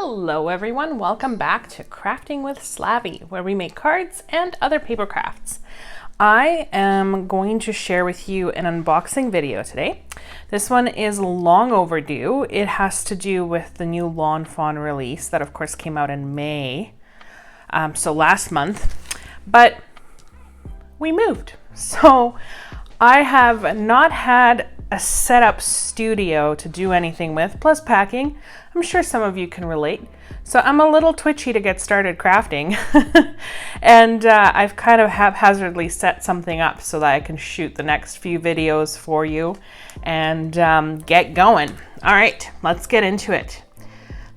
Hello everyone, welcome back to Crafting with Slavie, where we make cards and other paper crafts. I am going to share with you an unboxing video today. This one is long overdue. It has to do with the new LAWN FAWN release that of course came out in May, so last month, but we moved. So I have not had a setup studio to do anything with, plus packing. I'm sure some of you can relate. So I'm a little twitchy to get started crafting. And I've kind of haphazardly set something up so that I can shoot the next few videos for you and get going. All right, let's get into it.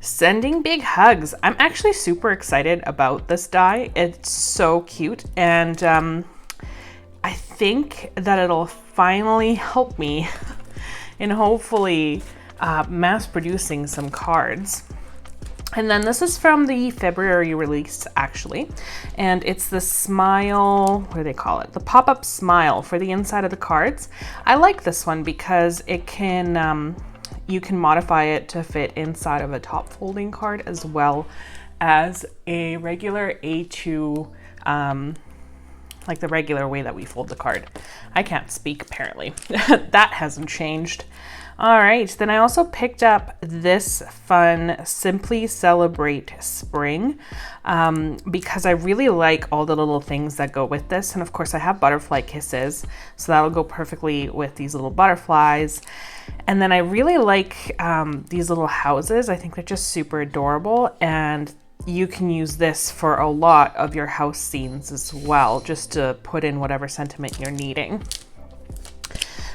Sending big hugs. I'm actually super excited about this die. It's so cute, and I think that it'll finally help me in hopefully mass producing some cards. And then this is from the February release actually, and it's the smile, what do they call it? The pop-up smile for the inside of the cards. I like this one because it can, you can modify it to fit inside of a top folding card as well as a regular A2, like the regular way that we fold the card. I can't speak apparently. That hasn't changed. All right, then I also picked up this fun Simply Celebrate Spring because I really like all the little things that go with this. And of course I have butterfly kisses, so that'll go perfectly with these little butterflies. And then I really like these little houses. I think they're just super adorable, and you can use this for a lot of your house scenes as well, just to put in whatever sentiment you're needing.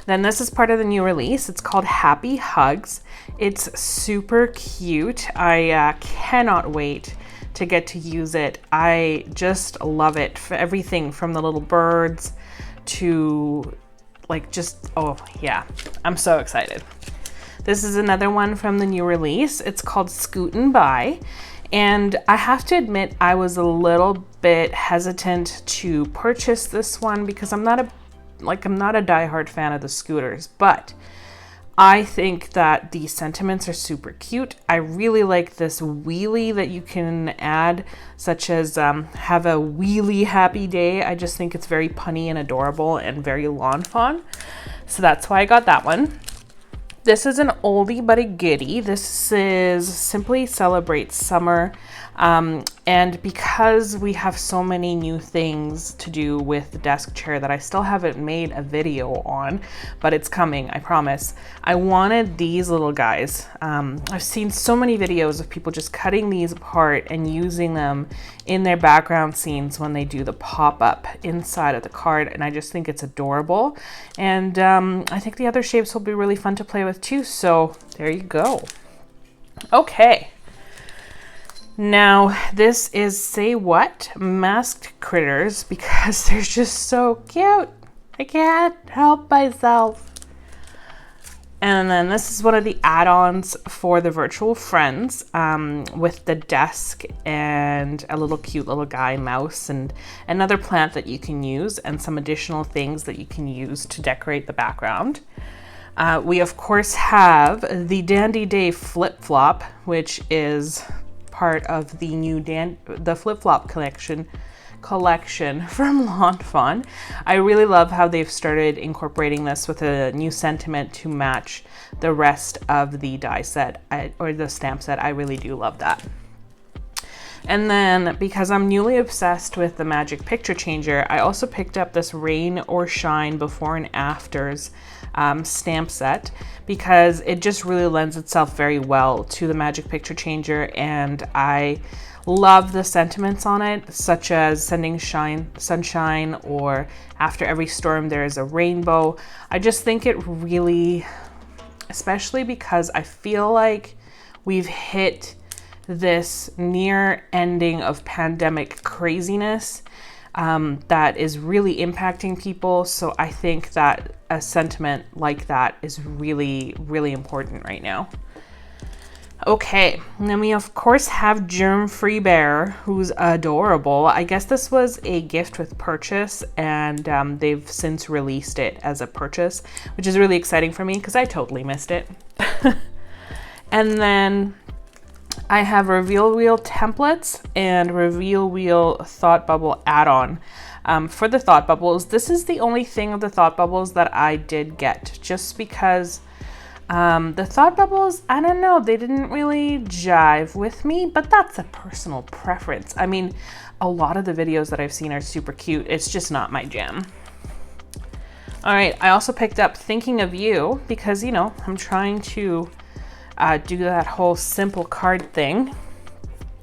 Then this is part of the new release. It's called Happy Hugs. It's super cute. I cannot wait to get to use it. I just love it. For everything from the little birds to like just, oh yeah, I'm so excited. This is another one from the new release. It's called SCOOTIN by. And I have to admit, I was a little bit hesitant to purchase this one because I'm not a diehard fan of the scooters, but I think that the sentiments are super cute. I really like this wheelie that you can add, such as have a wheelie happy day. I just think it's very punny and adorable and very lawn fawn. So that's why I got that one. This is an oldie but a goodie. This is Simply Celebrate Summer. And because we have so many new things to do with the desk chair that I still haven't made a video on, but it's coming, I promise. I wanted these little guys. I've seen so many videos of people just cutting these apart and using them in their background scenes when they do the pop-up inside of the card, and I just think it's adorable. And I think the other shapes will be really fun to play with too, so there you go. Okay. Now, this is Say What? Masked Critters, because they're just so cute. I can't help myself. And then this is one of the add-ons for the virtual friends with the desk and a little cute little guy mouse and another plant that you can use and some additional things that you can use to decorate the background. We of course have the Dandy Day flip-flop, which is part of the new the flip-flop collection from LAWN FAWN. I really love how they've started incorporating this with a new sentiment to match the rest of the die set or the stamp set. I really do love that. And then because I'm newly obsessed with the Magic Picture Changer, I also picked up this Rain or Shine Before and Afters stamp set because it just really lends itself very well to the Magic Picture Changer, and I love the sentiments on it, such as sending sunshine or after every storm there is a rainbow. I just think it really, especially because I feel like we've hit this near ending of pandemic craziness that is really impacting people. So I think that a sentiment like that is really, really important right now. Okay, and then we of course have Germ-Free Bear, who's adorable. I guess this was a gift with purchase, and they've since released it as a purchase, which is really exciting for me because I totally missed it. And then I have Reveal Wheel templates and Reveal Wheel Thought Bubble add-on. For the thought bubbles, this is the only thing of the thought bubbles that I did get, just because the thought bubbles, I don't know, they didn't really jive with me, but that's a personal preference. I mean, a lot of the videos that I've seen are super cute. It's just not my jam. All right, I also picked up Thinking of You because, you know, I'm trying to do that whole simple card thing.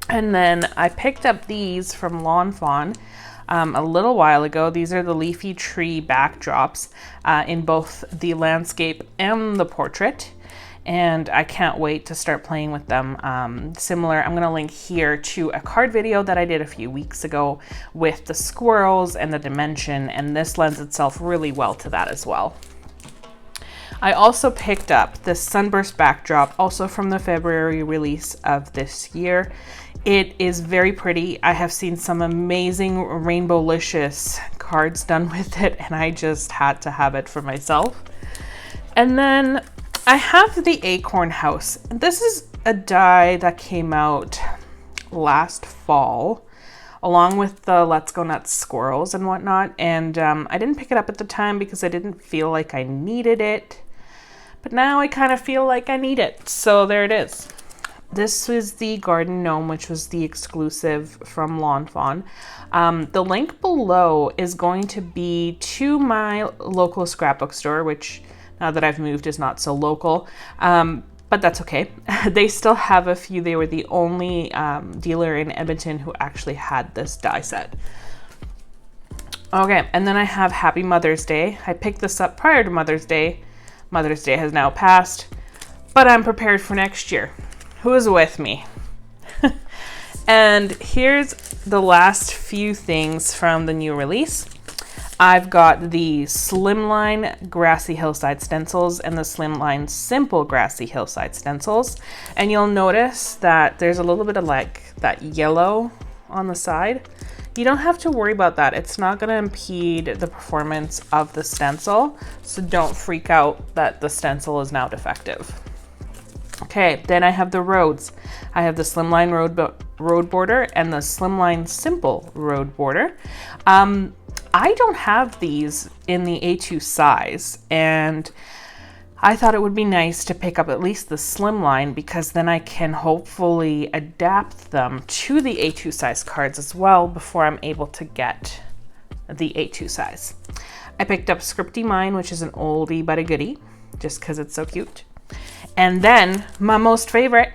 And then I picked up these from LAWN FAWN a little while ago. These are the leafy tree backdrops in both the landscape and the portrait. And I can't wait to start playing with them. Similar, I'm gonna link here to a card video that I did a few weeks ago with the squirrels and the dimension, and this lends itself really well to that as well. I also picked up this Sunburst backdrop, also from the February release of this year. It is very pretty. I have seen some amazing rainbow-licious cards done with it, and I just had to have it for myself. And then I have the Acorn house. This is a die that came out last fall, along with the Let's Go Nuts squirrels and whatnot. And I didn't pick it up at the time because I didn't feel like I needed it. But now I kind of feel like I need it. So there it is. This is the Garden Gnome, which was the exclusive from LAWN FAWN. The link below is going to be to my local scrapbook store, which now that I've moved is not so local, but that's okay. They still have a few. They were the only dealer in Edmonton who actually had this die set. Okay, and then I have Happy Mother's Day. I picked this up prior to Mother's Day. Mother's Day has now passed, but I'm prepared for next year. Who is with me? And here's the last few things from the new release. I've got the SLIMLINE Grassy Hillside stencils and the SLIMLINE Simple Grassy Hillside stencils. And you'll notice that there's a little bit of like that yellow on the side. You don't have to worry about that. It's not going to impede the performance of the stencil. So don't freak out that the stencil is now defective. Okay, then I have the roads. I have the SLIMLINE road border and the SLIMLINE Simple road border. I don't have these in the A2 size, and I thought it would be nice to pick up at least the SLIMLINE because then I can hopefully adapt them to the A2 size cards as well before I'm able to get the A2 size. I picked up Scripty Mine, which is an oldie but a goodie, just because it's so cute. And then my most favorite,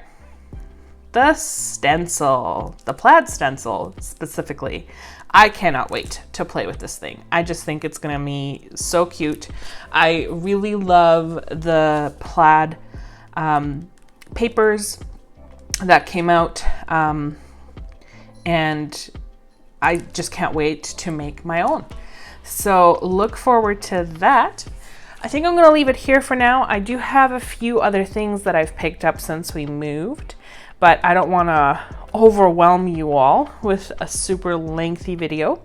the stencil, the plaid stencil specifically. I cannot wait to play with this thing. I just think it's gonna be so cute. I really love the plaid papers that came out, and I just can't wait to make my own. So look forward to that. I think I'm gonna leave it here for now. I do have a few other things that I've picked up since we moved, but I don't wanna overwhelm you all with a super lengthy video.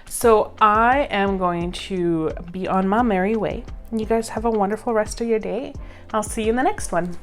So I am going to be on my merry way. You guys have a wonderful rest of your day. I'll see you in the next one.